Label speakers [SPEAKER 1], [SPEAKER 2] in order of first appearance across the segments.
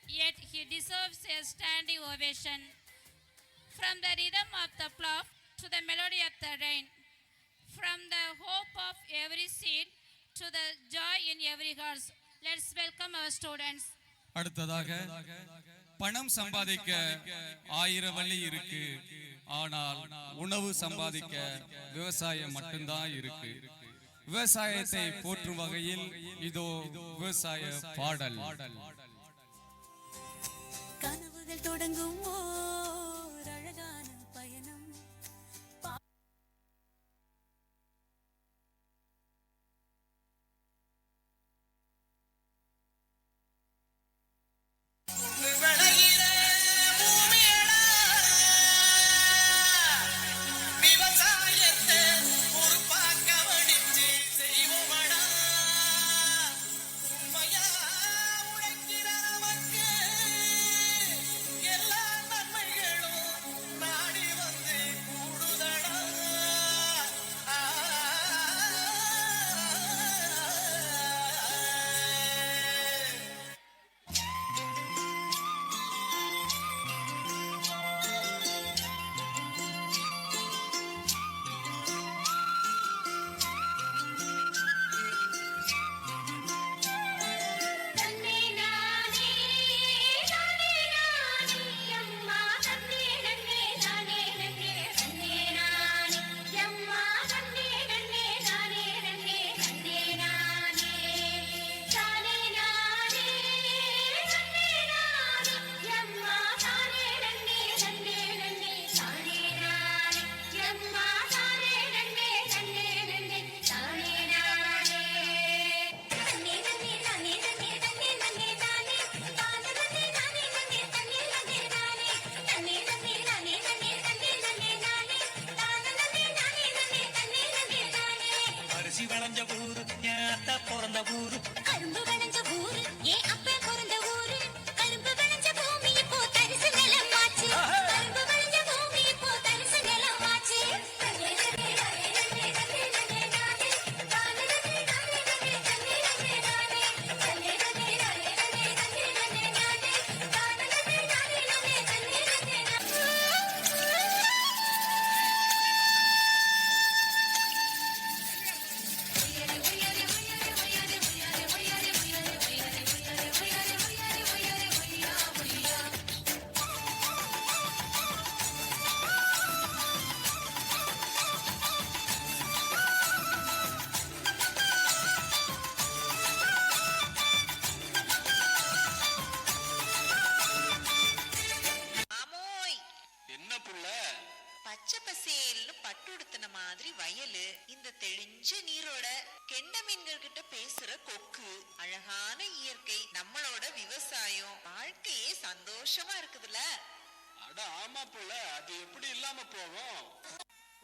[SPEAKER 1] yet he deserves a standing ovation. From the rhythm of the plough to the melody of the rain, from the hope of every seed to the joy in every heart. Let's welcome our students.
[SPEAKER 2] அடுத்ததாக பணம் சம்பாதிக்க 1000 வழி இருக்கு, ஆனால் உணவு சம்பாதிக்க விவசாயம் மட்டும்தான் இருக்கு. விவசாயத்தை போற்றும் வகையில் இதோ விவசாய பாடல்.
[SPEAKER 3] கனவுகள் தொடங்கும் ஓர் அழகான பயணம்.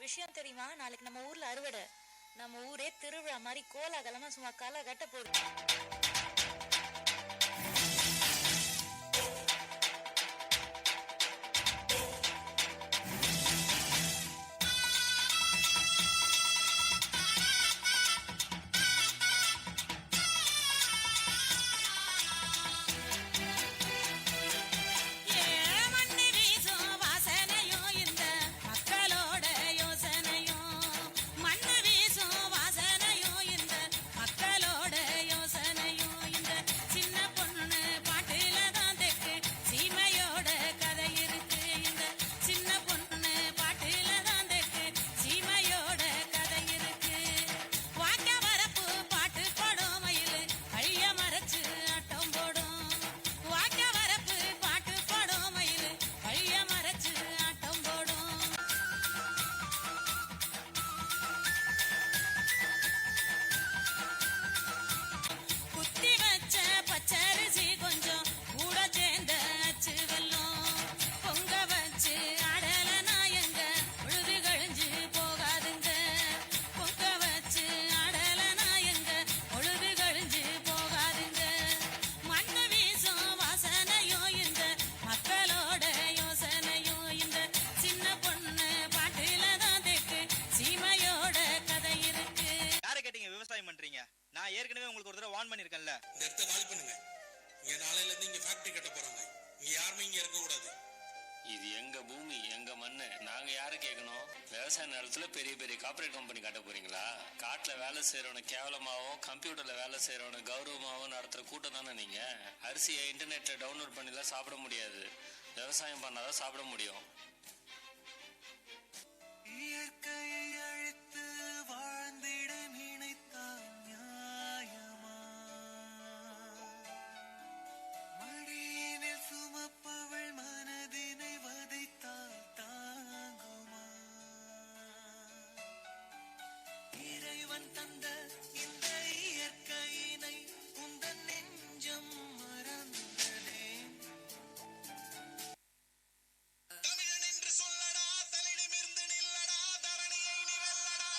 [SPEAKER 4] விஷயம் தெரியுமா? நாளைக்கு நம்ம ஊர்ல அறுவடை. நம்ம ஊரே திருவிழா மாதிரி கோலாகலமா சும்மா களை கட்ட போகுது.
[SPEAKER 3] யோசனை
[SPEAKER 5] யாருமே இங்க இருக்க கூடாது.
[SPEAKER 6] இது எங்க பூமி, எங்க மண்ணு. நாங்க யாரை கேட்கணும்? விவசாய நிலத்துல பெரிய பெரிய கார்பரேட் கம்பெனி கட்ட போறீங்களா? காட்டுல வேலை செய்யறவன கேவலமாவும், கம்ப்யூட்டர்ல வேலை செய்யறவன கௌரவமாவும் நடத்துற கூட்டம் தானே நீங்க. அரிசியை இன்டர்நெட்ல டவுன்லோட் பண்ணிலாம் சாப்பிட முடியாது. விவசாயம் பண்ணாதான் சாப்பிட முடியும்.
[SPEAKER 7] இயற்கையை அழித்து வாழ்ந்திட நினைத்தால் நியாயமா? மடியினில் சுமப்பவள் மனதினை வதைத்தால் தாங்குமா? இறைவன் தந்த இந்த இயற்கையினை உந்தன் நெஞ்சம் மறந்ததே.
[SPEAKER 5] தமிழன் என்று சொல்லடா, தன்னிடமிருந்து நில்லடா, தரணியை நீ வெல்லடா.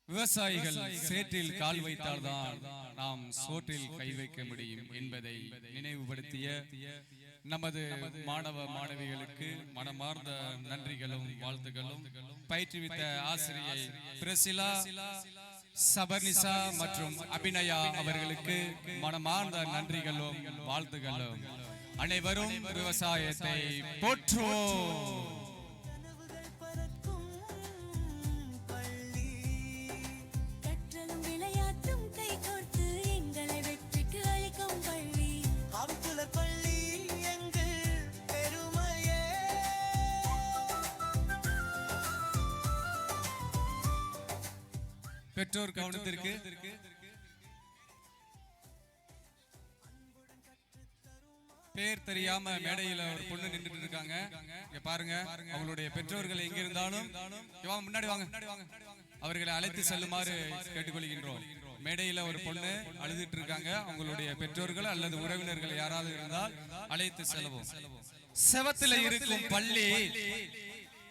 [SPEAKER 2] விவசாயிகள் சேற்றில் கால் வைத்தால்தான் நாம் சோற்றில் கை வைக்க முடியும் என்பதை நினைவுபடுத்திய நமது மாணவ மாணவிகளுக்கு மனமார்ந்த நன்றிகளும் வாழ்த்துகளும், பயிற்றுவித்த ஆசிரியை பிரசிலா, சபர்னிசா மற்றும் அபிநயா அவர்களுக்கு மனமார்ந்த நன்றிகளும் வாழ்த்துகளும். அனைவரும் விவசாயத்தை போற்றுவோம்.
[SPEAKER 3] கனவுகள் பறக்கும் பள்ளி, கற்றலும் விளையாட்டும் கைகோர்த்து எங்களை வெற்றிக்கு அழைக்கும் பள்ளி.
[SPEAKER 7] ஆவிக்குலர் பள்ளி எங்கள் பெருமையே.
[SPEAKER 2] பெற்றோர் கவனத்திற்கு. பேர் தெரியாம மேடையில ஒரு பொண்ணு நின்றுட்டு இருக்காங்க. இங்க பாருங்க, அவங்களுடைய பெற்றோர்கள் எங்க இருந்தாலும் இங்க வாங்க, முன்னாடி வாங்க, அவர்களை அழைத்து செல்லுமாறு கேட்டுக்கொள்கின்றோம். மேடையில ஒரு பொண்ணு அழுதுட்டு இருக்காங்க. அவங்களுடைய பெற்றோர்கள் அல்லது உறவினர்கள் யாராவது இருந்தால் அழைத்து செல்வோம். செவத்துல இருக்கும் பள்ளி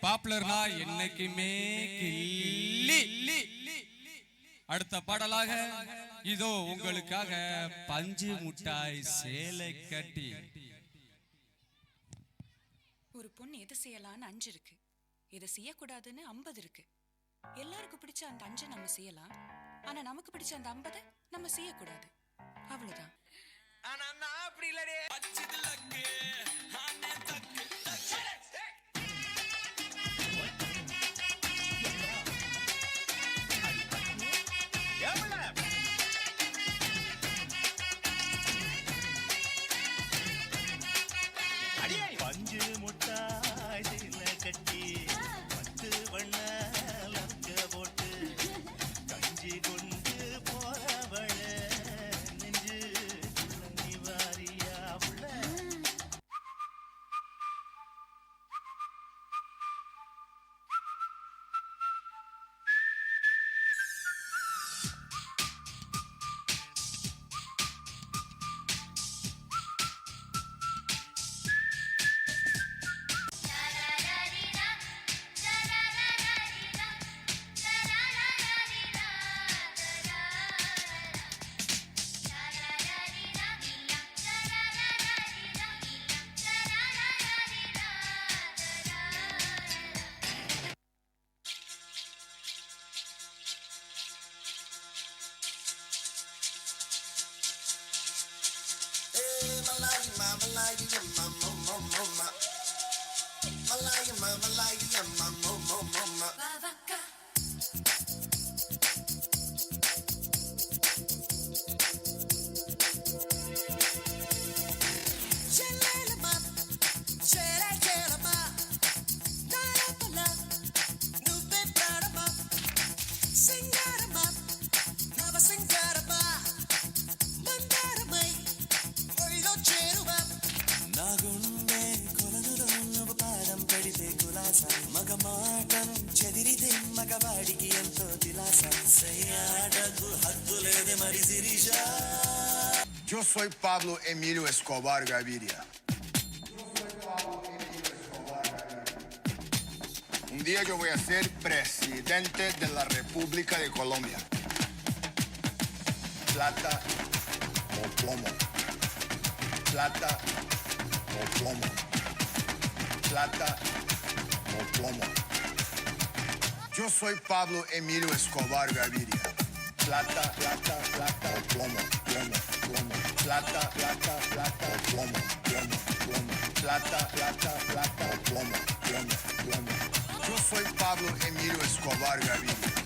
[SPEAKER 2] பாப்புலர்னா என்னைக்குமே கில்லி. அடுத்த பாடலாக இதோ உங்களுக்காக பஞ்சு முட்டாய் சேலை கட்டி.
[SPEAKER 8] ஒரு பொண்ணு எது செய்யலான்னு 5 இருக்கு, எதை செய்யக்கூடாதுன்னு 50 இருக்கு. எல்லாருக்கும் பிடிச்ச அந்த 5 நம்ம செய்யலாம், ஆனா நமக்கு பிடிச்ச அந்த 50 நம்ம செய்யக்கூடாது. அவ்வளவுதான்.
[SPEAKER 7] ஆனா நான் அப்படி இல்லடே.
[SPEAKER 9] பஞ்சு முட்டாய் சில கட்டி 10 வண்ண லக்க போட்டு கஞ்சி கொண்டு போறவள நெஞ்சு நீ வாரியா உள்ள.
[SPEAKER 10] Yo soy Pablo Emilio Escobar Gaviria. Un día yo voy a ser presidente de la República de Colombia. Plata o plomo. plata o plomo. Plata o plomo. Yo soy Pablo Emilio Escobar Gaviria. Plata, plata, plata o plomo, plomo, plomo. Plata, plata, plata o plomo, plomo, plomo. Plata, plata, plata o plomo, plomo, plomo. Yo soy Pablo Emilio Escobar Gaviria.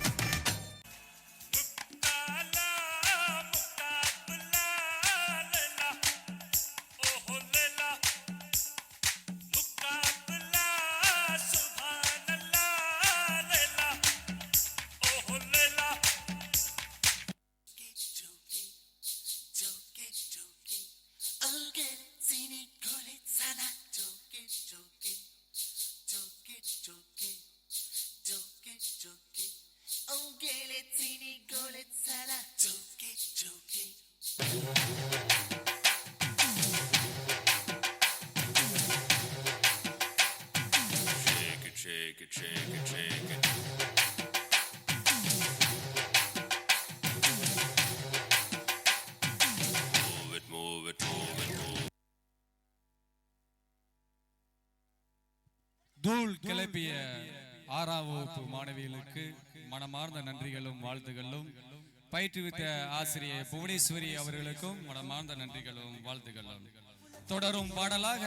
[SPEAKER 5] Shake it, shake it, shake it. Move it, move it, move it, move it.
[SPEAKER 2] தூள் கிளப்பிய 6ஆம் வகுப்பு மாணவிகளுக்கு மனமார்ந்த நன்றிகளும் வாழ்த்துகளும், பயிற்றுவித்த ஆசிரியர் புவனேஸ்வரி அவர்களுக்கும் மனமார்ந்த நன்றிகளும் வாழ்த்துகளும். தொடரும் பாடலாக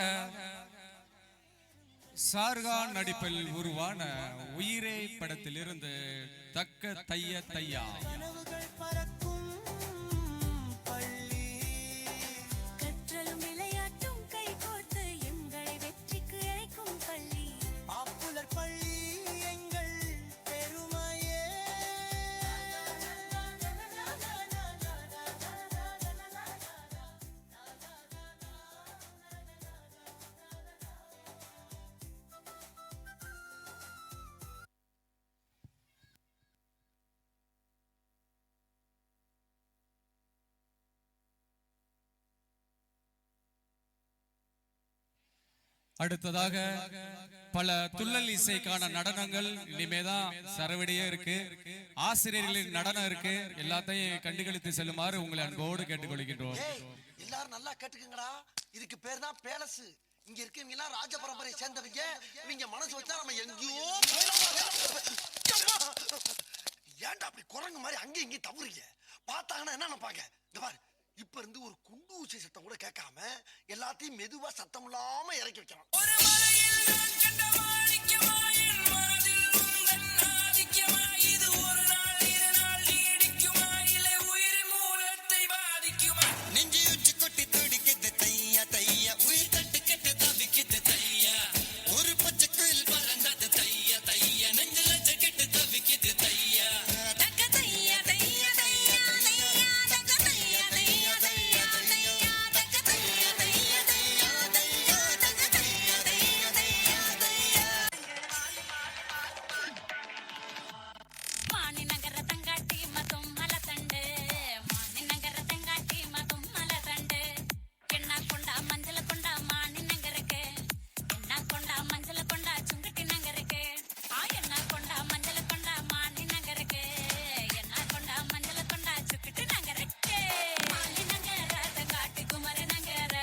[SPEAKER 2] ஷாருகான் நடிப்பில் உருவான உயிரே படத்திலிருந்து தக்க தைய தையா.
[SPEAKER 3] கனவுகள் பறக்கும் பள்ளி, கற்றலும் விளையாட்டும் கைகோர்த்து எங்களை வெற்றிக்கு அழைக்கும் பள்ளி. ஆப்புலர் பள்ளி எங்கள் பெருமையே.
[SPEAKER 2] அடுத்ததாக பல துள்ளல் இசைக்கான நடனங்கள் இனிமேதான் சரவடியே இருக்கு. ஆசிரியர்களின் நடனம் இருக்கு. எல்லாத்தையும் கண்டுகளித்து செல்லுமாறு உங்களை அன்போடு கேட்டுக்கொள்கின்றோம்.
[SPEAKER 7] எல்லாரும் நல்லா கேட்டுக்கங்கடா. இதுக்கு பேர் தான் பேலஸ். இங்க இருக்கவங்க எல்லாம் ராஜ பரம்பரை சேர்ந்தவங்க. இவங்க மனசு வச்சா நம்ம எங்கேயோ ஏன்டா அப்படி குரங்கு மாதிரி அங்கேயும் இங்கேயும் தவறுங்க. பார்த்தாங்கன்னா என்ன நினைப்பாங்க? இந்த பாரு, இப்ப இருந்து ஒரு குண்டு ஊசி சத்தம் கூட கேட்காம எல்லாத்தையும் மெதுவா சத்தம் இல்லாம இறக்கி வைக்கலாம். ஒரு மலையில் நான் கண்ட மாணிக்கமாயின் மனதில் உந்தன் ஆதிக்கமா. இது ஒரு நாள் இரு நாள் நீடிக்குமா, இல்லை உயிரின் மூலத்தை பாதிக்குமா? நெஞ்சு உச்சி கொட்டி துடிக்குது தையா தையா, உயிர் தட்டு கெட்டு தவிக்குது தையா. ஒரு பச்சை குயில் பறந்தது தையா தையா, நெஞ்சில கெட்டு தவிக்குது தையா. தக்க தையா தையா தையா தையா, தக்க தையா தையா தையா தையா, தக்க தையா தையா தையா தையா, தக்க தையா தையா தையா தையா.
[SPEAKER 3] மானி நகர தங்காட்டி மதும் மலத்தண்டு, மானி நகர தங்காட்டி மதும் மலத்தண்டு. எண்ணா கொண்டா மஞ்சள கொண்டா மானி நகருக்கு, எண்ணா கொண்டா மஞ்சள கொண்டா சுங்கட்டி நகருக்கு. எண்ணா கொண்டா மஞ்சள கொண்டா மானி நகருக்கு, எண்ணா கொண்டா மஞ்சள கொண்டா சுக்கிட்டு நகருக்கு. மானி நகர தங்காட்டி குமர நகர,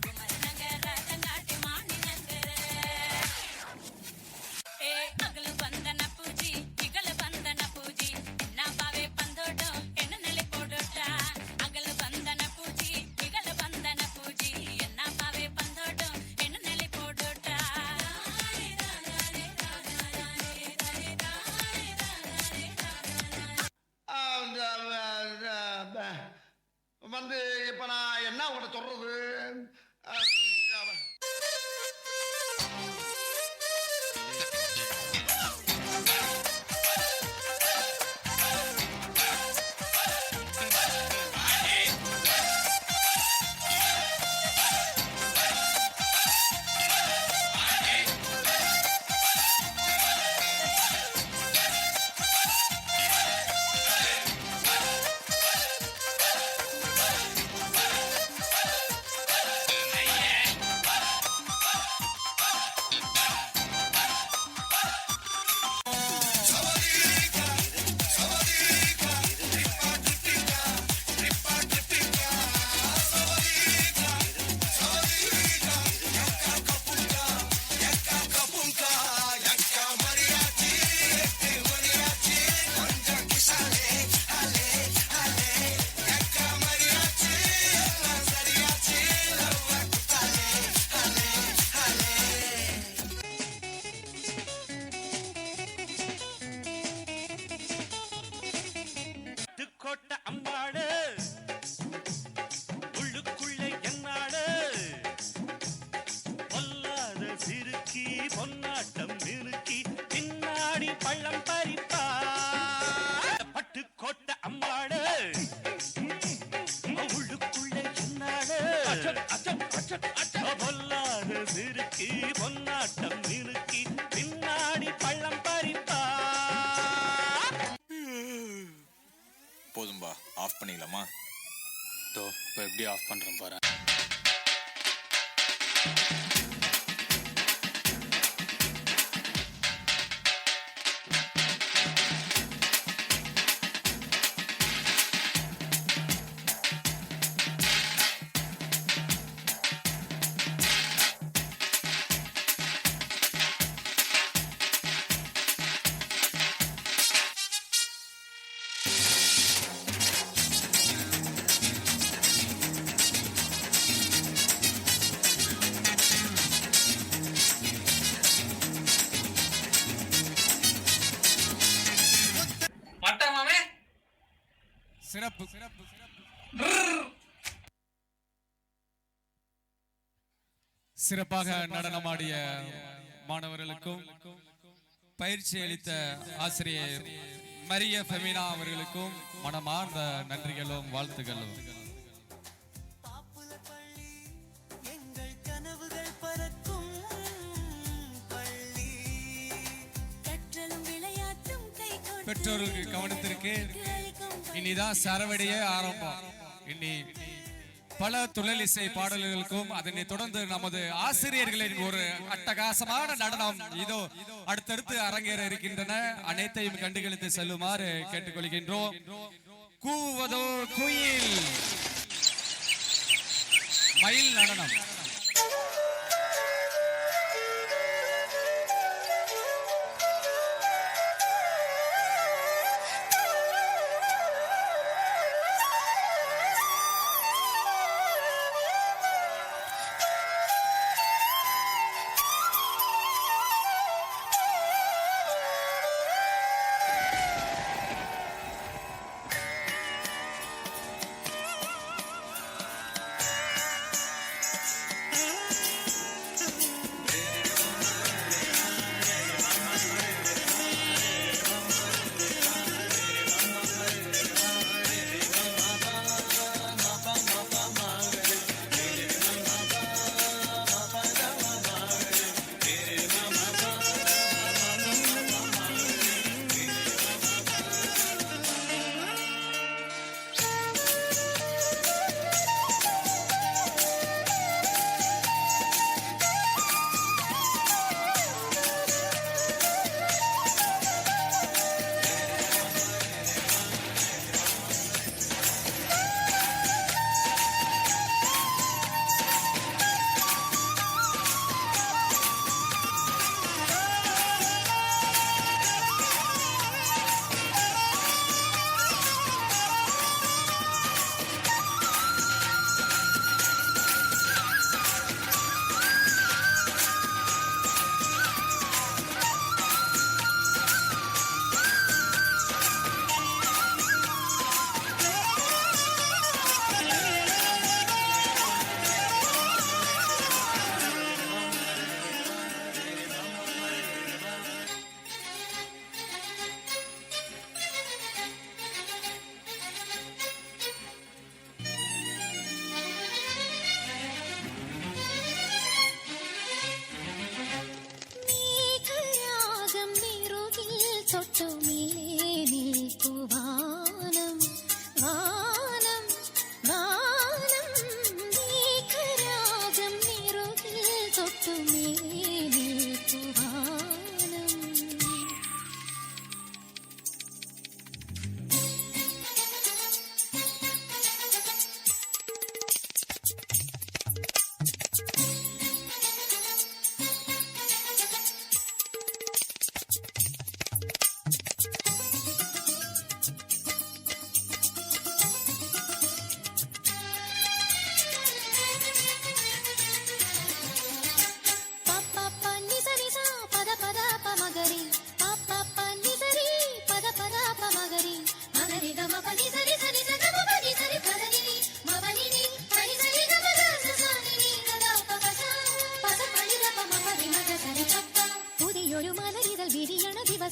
[SPEAKER 3] குமர நகர தங்காட்டி மானி நகர. அகಲು ಬಂದನ ಪೂಜಿ ಇಗಲು ಬಂದನ ಪೂಜಿ ನಾ ಬಾವೆ ಬಂದೋಡು ಹೆಣ್ಣು ನೆಲೆ ಕೊಡೋಟ. ಅಗಲು ಬಂದನ ಪೂಜಿ ಇಗಲು ಬಂದನ ಪೂಜಿ ನಾ ಬಾವೆ ಬಂದೋಡು ಹೆಣ್ಣು ನೆಲೆ ಕೊಡೋಟ.
[SPEAKER 7] வந்து இப்ப நான் என்ன உங்கள்கிட்ட சொல்றது?
[SPEAKER 6] இப்போ எப்படி ஆஃப் பண்ணுறேன் பாரு.
[SPEAKER 2] சிறப்பு. சிறப்பாக நடனமாடிய மாணவர்களுக்கும் பயிற்சி அளித்த ஆசிரியர் மரிய ஃபெமினா அவர்களுக்கும் மனமார்ந்த நன்றிகளும் வாழ்த்துக்களும். பெற்றோருக்கு கவனத்திற்கு இனிதான் சரவடியே ஆரம்பம். இனி பல துள்ளலிசை பாடல்களுக்கும் அதனை தொடர்ந்து நமது ஆசிரியர்களின் ஒரு அட்டகாசமான நடனம் இதோ அடுத்தடுத்து அரங்கேற இருக்கின்றன. அனைத்தையும் கண்டுகளித்து செல்லுமாறு கேட்டுக்கொள்கின்றோம். கூவதோ குயில், மயில் நடனம்.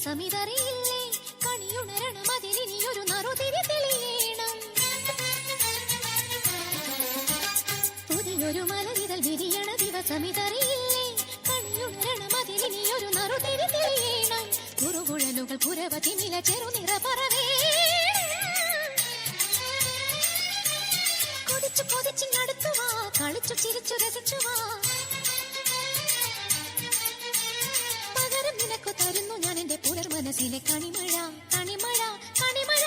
[SPEAKER 11] സമിതറിയില്ലേ കണിയുണരണം അതിലിനിയൊരു നറുതിരി തെളിയണം പുതിയൊരു മലരിതൽ വിരിയണ ദിവസമിതറിയില്ലേ കണിയുണരണം അതിലിനിയൊരു നറുതിരി തെളിയണം കുറുകുഴലുകൾ പുരവതി നില ചെറുനിറ പറവേ കളിച്ചു ചിരിച്ചു രസിച്ചു വാ പകരം നിനക്കു തരുന്നു ഞാൻ എന്റെ പുലർ മനസ്സിലെ കണിമഴ കണിമഴ കണിമഴ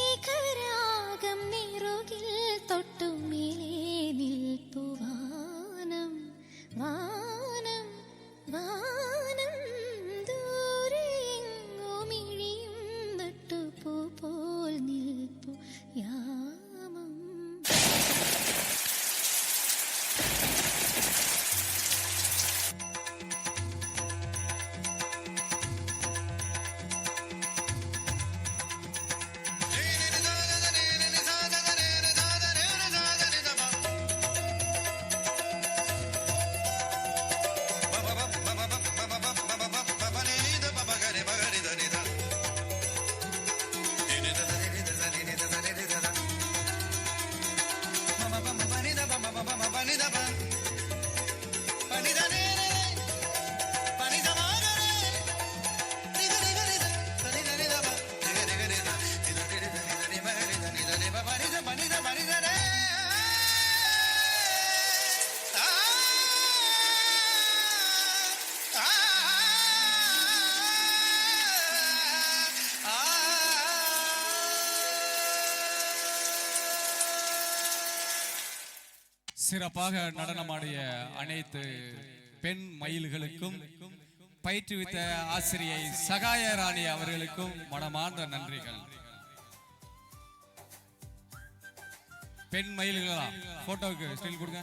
[SPEAKER 11] മേഘരാഗം നിറുകിൽ തൊട്ടുമേലേ നിൽപ്പുവാനം വാനം വാനം ദൂരെയെങ്ങോ മിഴിയും നട്ടുപൂ പോൽ നിൽപ്പു യാമം
[SPEAKER 2] சிறப்பாக நடனமாடிய அனைத்து பெண் மயில்களுக்கும் பயிற்றுவித்த ஆசிரியை சகாய ராணி அவர்களுக்கும் மனமார்ந்த நன்றிகள். பெண் மயில்களா போட்டோவுக்கு ஸ்டில் கொடுங்க.